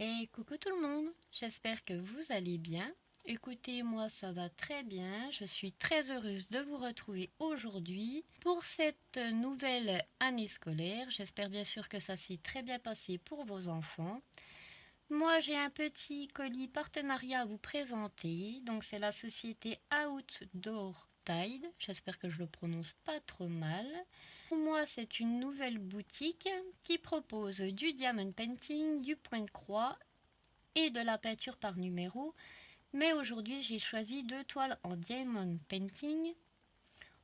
Et coucou tout le monde, j'espère que vous allez bien. Écoutez, moi ça va très bien, je suis très heureuse de vous retrouver aujourd'hui pour cette nouvelle année scolaire. J'espère bien sûr que ça s'est très bien passé pour vos enfants. Moi j'ai un petit colis partenariat à vous présenter, donc c'est la société Outdoor Tide, j'espère que je le prononce pas trop mal. Pour moi, c'est une nouvelle boutique qui propose du diamond painting, du point de croix et de la peinture par numéro. Mais aujourd'hui, j'ai choisi 2 toiles en diamond painting.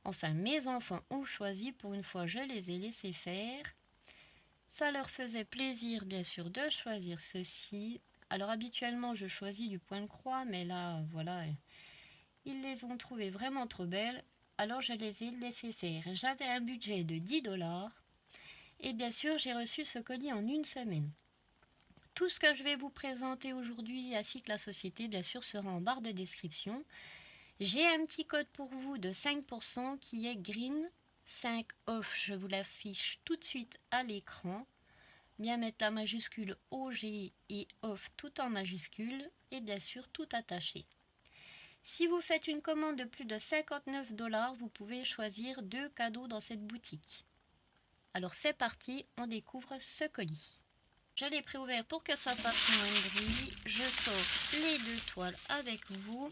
Enfin, mes enfants ont choisi, pour une fois, je les ai laissés faire. Ça leur faisait plaisir, bien sûr, de choisir ceci. Alors, habituellement, je choisis du point de croix, mais là, voilà, ils les ont trouvées vraiment trop belles. Alors, je les ai laissés faire. J'avais un budget de 10 $. Et bien sûr, j'ai reçu ce colis en une semaine. Tout ce que je vais vous présenter aujourd'hui, ainsi que la société, bien sûr, sera en barre de description. J'ai un petit code pour vous de 5% qui est Green 5 off. Je vous l'affiche tout de suite à l'écran. Bien mettre la majuscule OG et off tout en majuscule et bien sûr tout attaché. Si vous faites une commande de plus de 59 $, vous pouvez choisir 2 cadeaux dans cette boutique. Alors c'est parti, on découvre ce colis. Je l'ai préouvert pour que ça fasse moins de bruit. Je sors les 2 toiles avec vous.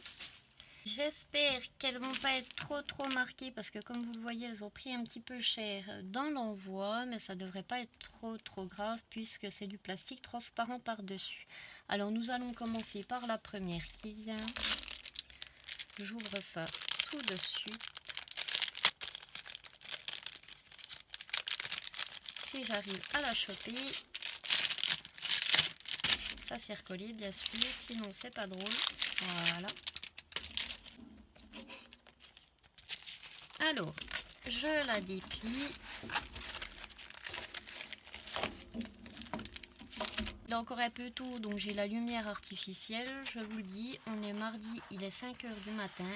J'espère qu'elles vont pas être trop marquées parce que comme vous le voyez, elles ont pris un petit peu cher dans l'envoi, mais ça devrait pas être trop grave puisque c'est du plastique transparent par-dessus. Alors nous allons commencer par la première qui vient. J'ouvre ça tout de suite. Si j'arrive à la choper. Ça c'est recollé bien sûr, sinon c'est pas drôle. Voilà. Alors, je la déplie. Il est encore un peu tôt, donc j'ai la lumière artificielle. Je vous le dis, on est mardi, il est 5 h du matin.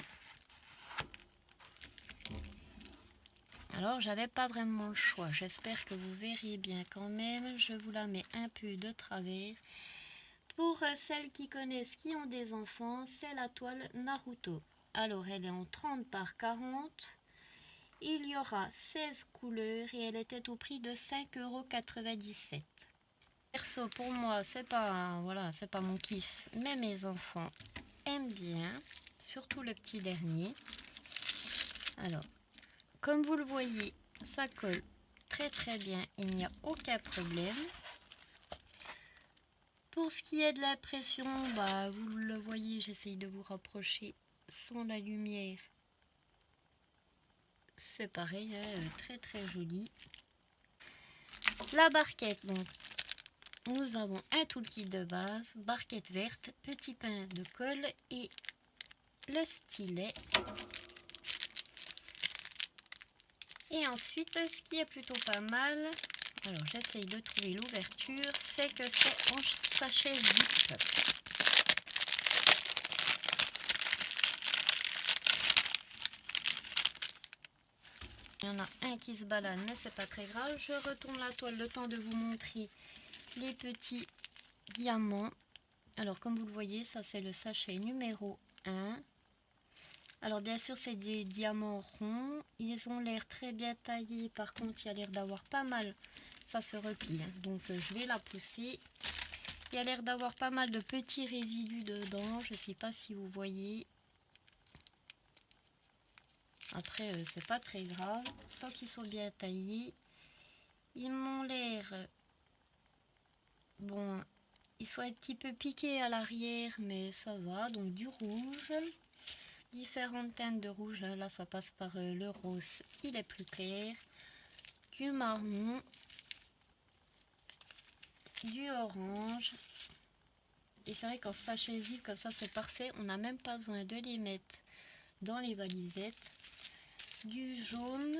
Alors, j'avais pas vraiment le choix. J'espère que vous verrez bien quand même. Je vous la mets un peu de travers. Pour celles qui connaissent, qui ont des enfants, c'est la toile Naruto. Alors, elle est en 30 par 40. Il y aura 16 couleurs et elle était au prix de 5,97 €. Perso, pour moi, c'est pas, voilà, c'est pas mon kiff, mais mes enfants aiment bien, surtout le petit dernier. Alors, comme vous le voyez, ça colle très bien, il n'y a aucun problème. Pour ce qui est de l'impression, bah, vous le voyez, j'essaye de vous rapprocher sans la lumière. C'est pareil, hein, très joli. La barquette, donc, nous avons un toolkit de base, barquette verte, petit pain de colle et le stylet. Et ensuite, ce qui est plutôt pas mal, alors j'essaye de trouver l'ouverture, c'est que c'est en sachet zip. Il y en a un qui se balade, mais c'est pas très grave. Je retourne la toile le temps de vous montrer les petits diamants. Alors comme vous le voyez, ça c'est le sachet numéro 1. Alors bien sûr c'est des diamants ronds, ils ont l'air très bien taillés, par contre il y a l'air d'avoir pas mal, ça se replie, hein. Donc je vais la pousser. Il y a l'air d'avoir pas mal de petits résidus dedans, je sais pas si vous voyez. Après c'est pas très grave, tant qu'ils sont bien taillés. Ils m'ont l'air, bon, ils sont un petit peu piqués à l'arrière, mais ça va. Donc du rouge, différentes teintes de rouge, là ça passe par le rose, il est plus clair, du marron, du orange. Et c'est vrai qu'en sachet zip comme ça c'est parfait, on n'a même pas besoin de les mettre dans les valisettes. Du jaune,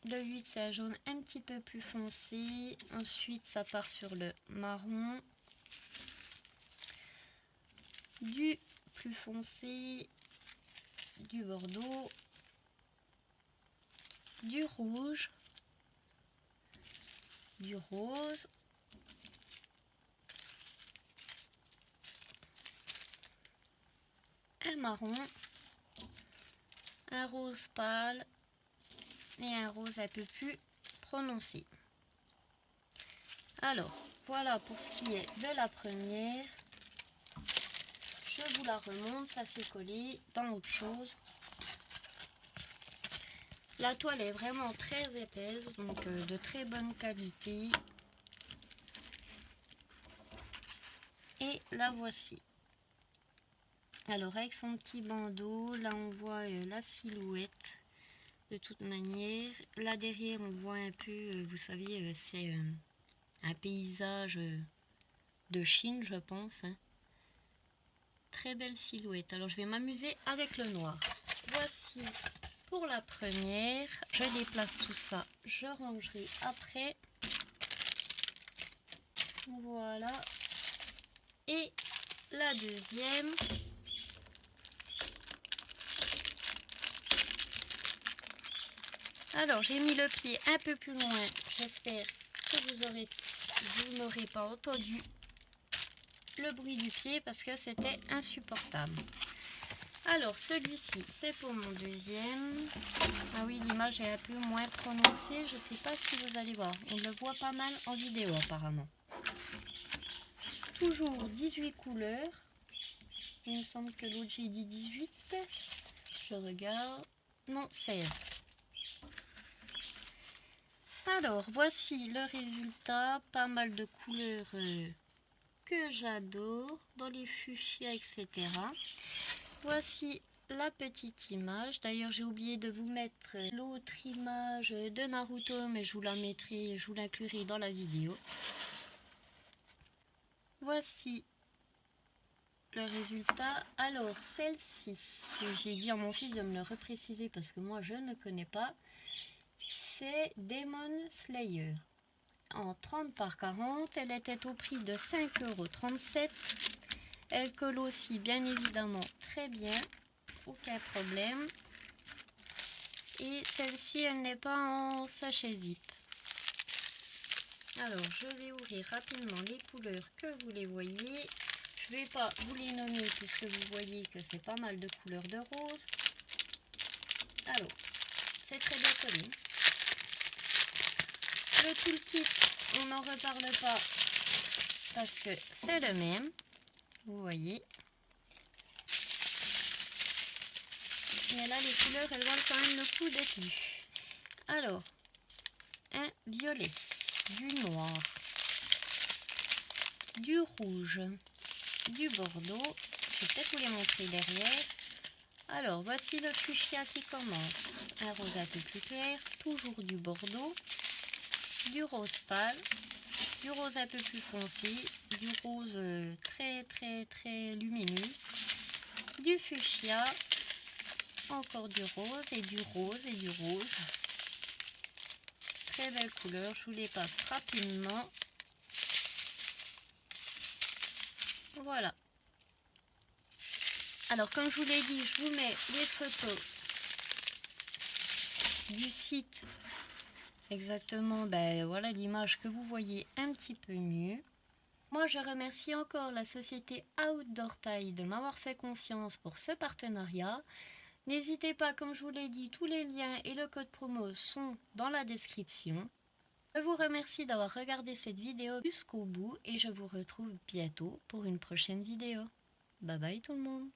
le 8 c'est un jaune un petit peu plus foncé, ensuite ça part sur le marron, du plus foncé, du bordeaux, du rouge, du rose, marron, un rose pâle et un rose un peu plus prononcé. Alors, voilà pour ce qui est de la première. Je vous la remonte, ça s'est collé dans l'autre chose. La toile est vraiment très épaisse, donc de très bonne qualité. Et la voici. Alors avec son petit bandeau, là on voit la silhouette de toute manière. Là derrière on voit un peu, vous savez, c'est un paysage de Chine je pense. Hein. Très belle silhouette. Alors je vais m'amuser avec le noir. Voici pour la première. Je déplace tout ça, je rangerai après. Voilà. Et la deuxième. Alors j'ai mis le pied un peu plus loin. J'espère que vous n'aurez pas entendu le bruit du pied parce que c'était insupportable. Alors celui-ci c'est pour mon deuxième. Ah oui, l'image est un peu moins prononcée. Je ne sais pas si vous allez voir. On le voit pas mal en vidéo apparemment. Toujours 18 couleurs. Il me semble que l'autre j'ai dit 18. Je regarde. Non, 16. Alors voici le résultat. Pas mal de couleurs que j'adore. Dans les fuchsias, etc. Voici la petite image. D'ailleurs j'ai oublié de vous mettre l'autre image de Naruto, mais je vous la mettrai, je vous l'inclurai dans la vidéo. Voici le résultat. Alors celle-ci, j'ai dit à mon fils de me le repréciser parce que moi je ne connais pas. C'est Demon Slayer en 30 par 40. Elle était au prix de 5,37 €. Elle colle aussi bien évidemment très bien, aucun problème. Et celle-ci, elle n'est pas en sachet zip. Alors, je vais ouvrir rapidement les couleurs que vous les voyez. Je ne vais pas vous les nommer puisque vous voyez que c'est pas mal de couleurs de rose. Alors, c'est très bien collé. Le toolkit, on n'en reparle pas parce que c'est le même. Vous voyez. Mais là, les couleurs, elles valent quand même le coup d'être vues. Alors, un violet, du noir, du rouge, du bordeaux. Je vais peut-être vous les montrer derrière. Alors, voici le fuchsia qui commence. Un rose un peu plus clair, toujours du bordeaux, du rose pâle, du rose un peu plus foncé, du rose très lumineux, du fuchsia, encore du rose et du rose et du rose. Très belle couleur, je vous les passe rapidement. Voilà. Alors comme je vous l'ai dit, je vous mets les photos du site. Exactement, ben voilà l'image que vous voyez un petit peu mieux. Moi je remercie encore la société Outdoor Taille de m'avoir fait confiance pour ce partenariat. N'hésitez pas, comme je vous l'ai dit, tous les liens et le code promo sont dans la description. Je vous remercie d'avoir regardé cette vidéo jusqu'au bout et je vous retrouve bientôt pour une prochaine vidéo. Bye bye tout le monde.